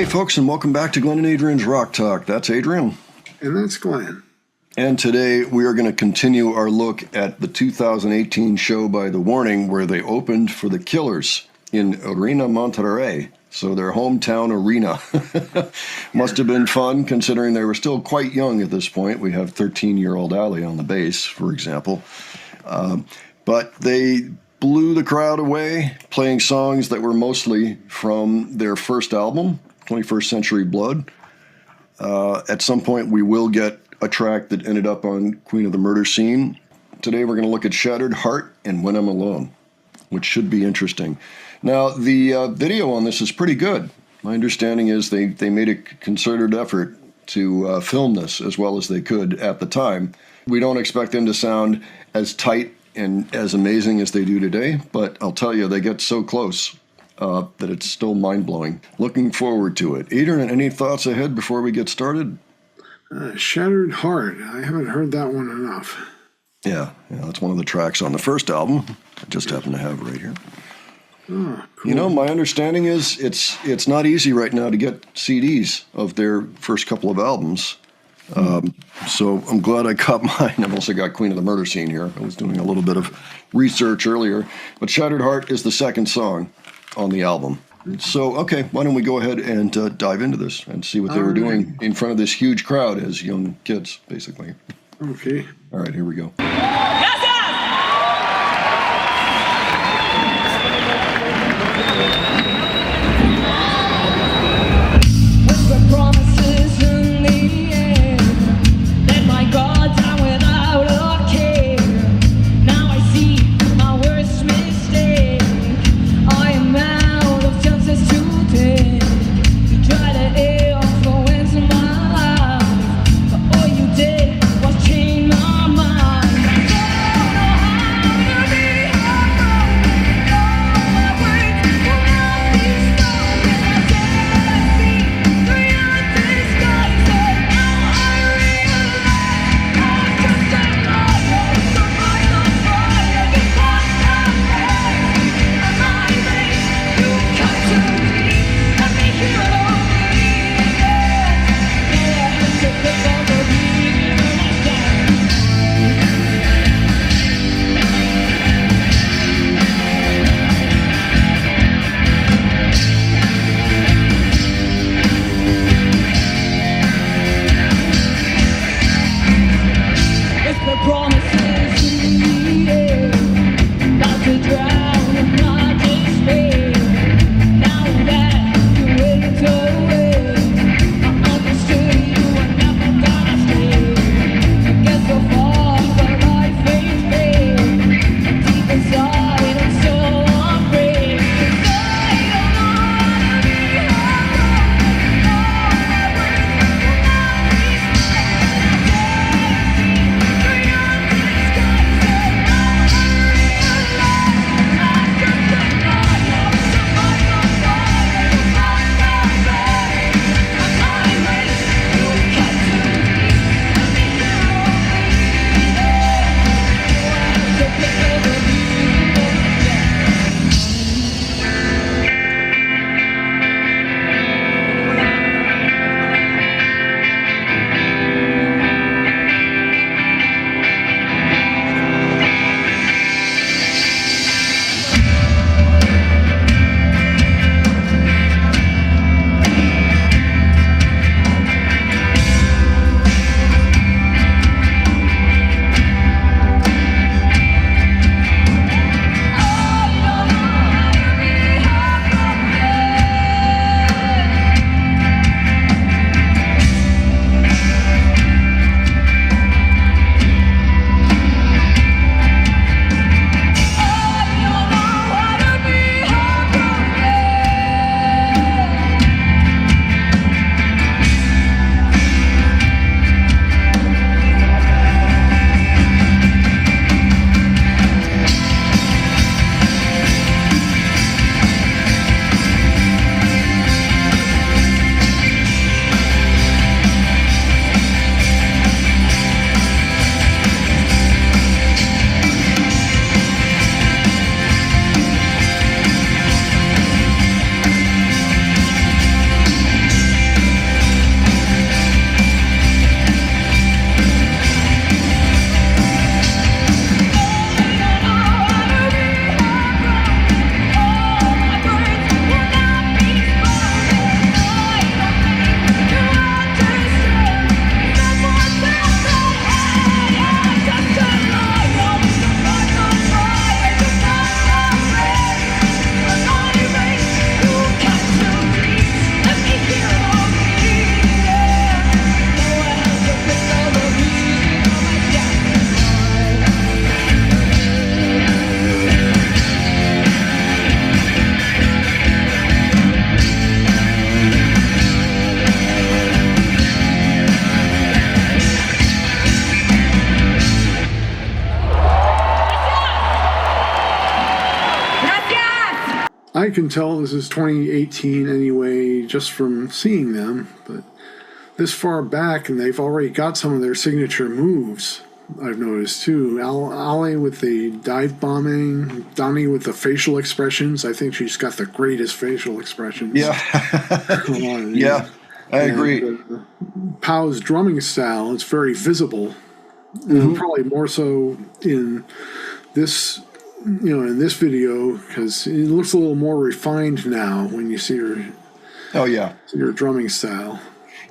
Hey folks, and welcome back to Glenn and Adrian's Rock Talk. That's Adrian. And that's Glenn. And today we are going to continue our look at the 2018 show by The Warning, where they opened for the Killers in Arena Monterrey. So their hometown arena. Must have been fun, considering they were still quite young at this point. We have 13-year-old Ali on the bass, for example. But they blew the crowd away, playing songs that were mostly from their first album, 21st Century Blood. At some point, we will get a track that ended up on Queen of the Murder Scene. Today, we're going to look at Shattered Heart and When I'm Alone, which should be interesting. Now, the video on this is pretty good. My understanding is they made a concerted effort to film this as well as they could at the time. We don't expect them to sound as tight and as amazing as they do today, but I'll tell you, they get so close that it's still mind-blowing. Looking forward to it. Adrian, any thoughts ahead before we get started? Shattered Heart. I haven't heard that one enough. Yeah, that's one of the tracks on the first album. I just happen to have it right here. Oh, cool. You know, my understanding is it's not easy right now to get CDs of their first couple of albums. So I'm glad I got mine. I've also got Queen of the Murder Scene here. I was doing a little bit of research earlier. But Shattered Heart is the second song on the album. So, okay, why don't we go ahead and dive into this and see what they were doing in front of this huge crowd as young kids, basically. Okay. All right, here we go. I can tell this is 2018 anyway, just from seeing them. But this far back, and they've already got some of their signature moves. I've noticed too. Ale with the dive bombing, Donnie with the facial expressions. I think she's got the greatest facial expressions. Yeah. Yeah, I agree. Pau's drumming style is very visible. And probably more so in this, in this video, because it looks a little more refined now when you see her. Oh yeah, see her drumming style.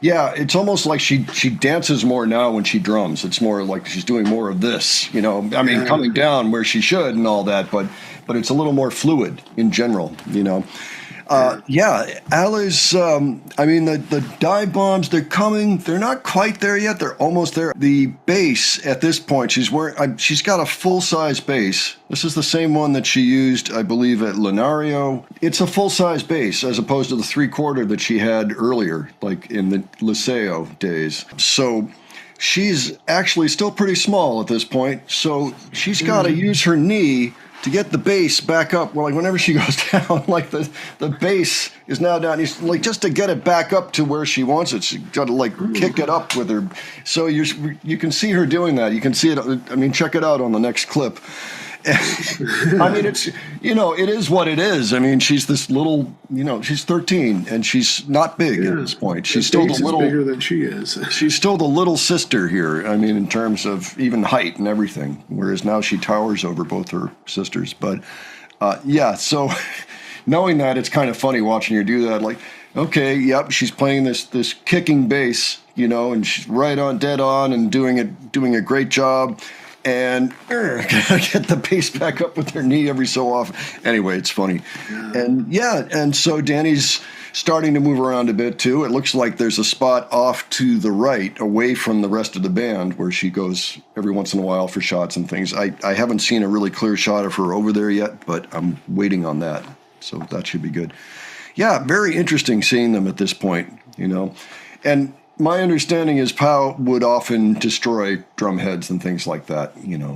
Yeah, it's almost like she dances more now when she drums. It's more like she's doing more of this, I mean, coming down where she should and all that, but it's a little more fluid in general, Alice, I mean, the dive bombs, they're coming. They're not quite there yet. They're almost there. The bass at this point, she's got a full-size bass. This is the same one that she used, I believe, at Lunario. It's a full-size bass as opposed to the 3/4 that she had earlier, like in the Liceo days. So she's actually still pretty small at this point. So she's got to use her knee to get the bass back up. Well, like whenever she goes down, like the bass is now down. Like just to get it back up to where she wants it, she got to like kick it up with her. So you can see her doing that. You can see it. I mean, check it out on the next clip. I mean, it's, it is what it is. I mean, she's this little, she's 13 and she's not big at this point. She's still the little, bigger than she is. She's still the little sister here. I mean, in terms of even height and everything, whereas now she towers over both her sisters. But so knowing that, it's kind of funny watching her do that. Like, okay, yep, she's playing this kicking bass, and she's right on, dead on, and doing a great job. And get the bass back up with her knee every so often. Anyway, it's funny. Yeah. And so Danny's starting to move around a bit too. It looks like there's a spot off to the right, away from the rest of the band, where she goes every once in a while for shots and things. I haven't seen a really clear shot of her over there yet, but I'm waiting on that. So that should be good. Yeah, very interesting seeing them at this point, And my understanding is Pau would often destroy drum heads and things like that,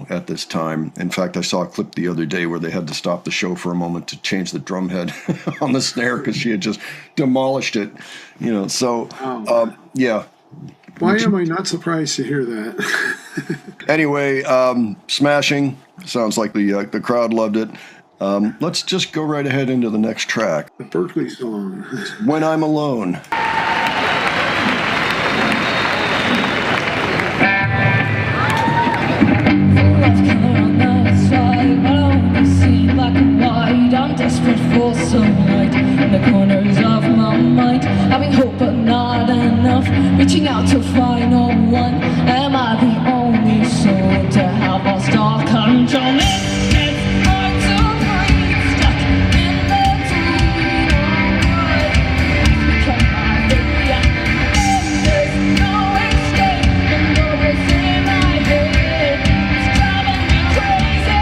at this time. In fact, I saw a clip the other day where they had to stop the show for a moment to change the drum head on the snare because she had just demolished it, So, yeah. Why am I not surprised to hear that? Anyway, smashing. Sounds like the crowd loved it. Let's just go right ahead into the next track. The Berkeley song. When I'm Alone. I'm desperate for some light in the corners of my mind. Having hope but not enough, reaching out to find no one. Am I the only soul to have lost all control? It's hard to breathe, stuck in between. Become my baby, and there's no escape from the voice in my head. It's driving me crazy.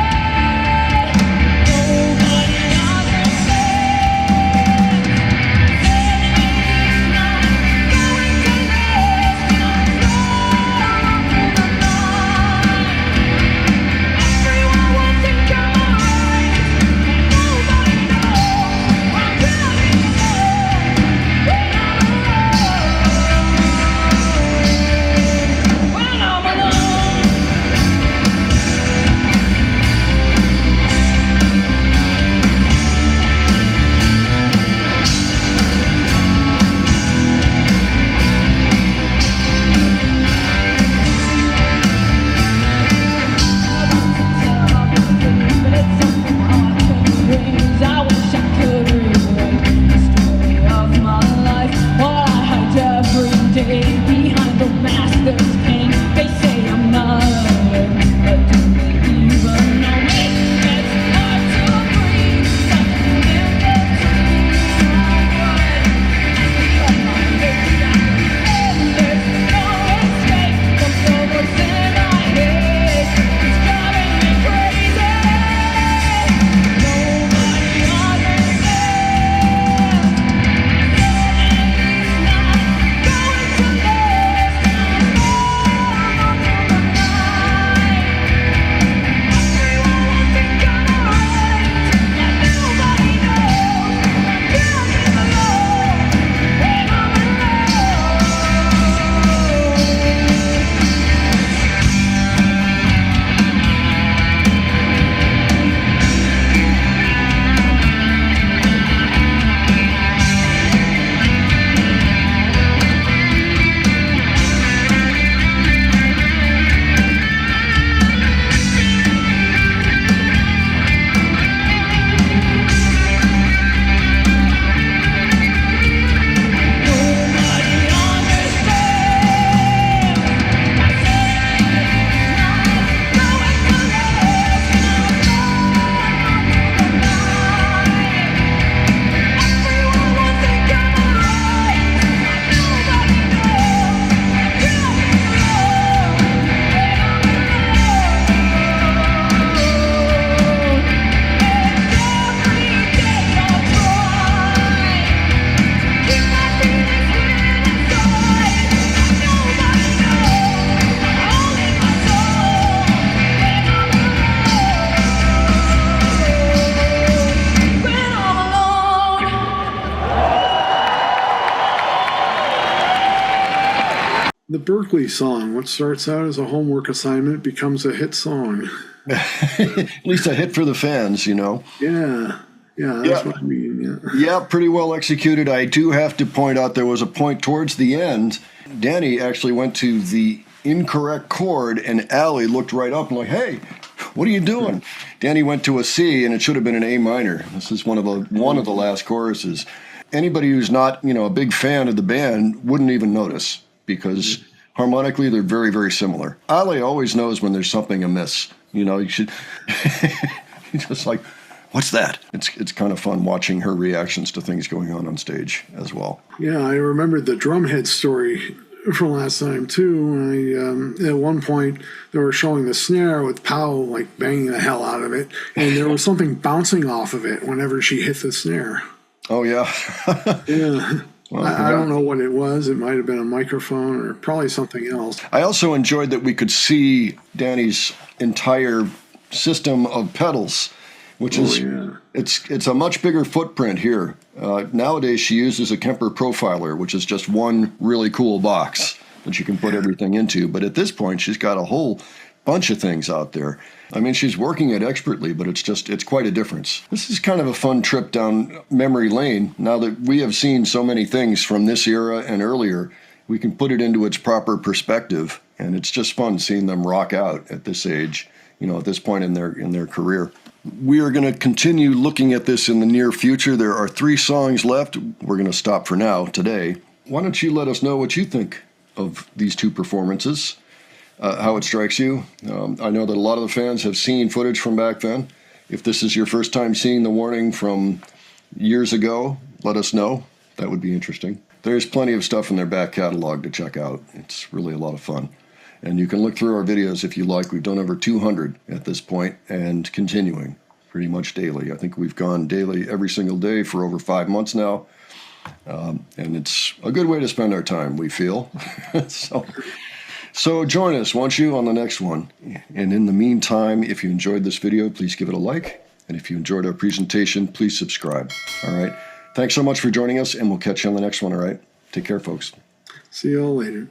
The Berkeley song, what starts out as a homework assignment, becomes a hit song. At least a hit for the fans, you know. Yeah, that's what I mean. Yeah, pretty well executed. I do have to point out there was a point towards the end. Danny actually went to the incorrect chord, and Allie looked right up and like, "Hey, what are you doing?" Danny went to a C, and it should have been an A minor. This is one of the last choruses. Anybody who's not, a big fan of the band wouldn't even notice because harmonically they're very, very similar. Allie always knows when there's something amiss. You should just like, what's that? It's kind of fun watching her reactions to things going on stage as well. Yeah, I remembered the drumhead story from last time too. At one point they were showing the snare with Powell like banging the hell out of it, and there was something bouncing off of it whenever she hit the snare. Oh yeah. Yeah. Well, I don't know what it was. It might have been a microphone or probably something else. I also enjoyed that we could see Danny's entire system of pedals, which it's a much bigger footprint here. Nowadays she uses a Kemper Profiler, which is just one really cool box that you can put everything into. But at this point, she's got a whole bunch of things out there. I mean, she's working it expertly, but it's quite a difference. This is kind of a fun trip down memory lane. Now that we have seen so many things from this era and earlier, we can put it into its proper perspective, and it's just fun seeing them rock out at this age, at this point in their career. We are going to continue looking at this in the near future. There are 3 songs left. We're going to stop for now today. Why don't you let us know what you think of these 2 performances? How it strikes you. I know that a lot of the fans have seen footage from back then. If this is your first time seeing The Warning from years ago, let us know. That would be interesting. There's plenty of stuff in their back catalog to check out. It's really a lot of fun. And you can look through our videos if you like. We've done over 200 at this point and continuing pretty much daily. I think we've gone daily every single day for over 5 months now. And it's a good way to spend our time, we feel. So join us, won't you, on the next one. And in the meantime, if you enjoyed this video, please give it a like. And if you enjoyed our presentation, please subscribe. All right. Thanks so much for joining us, and we'll catch you on the next one, all right? Take care, folks. See you all later.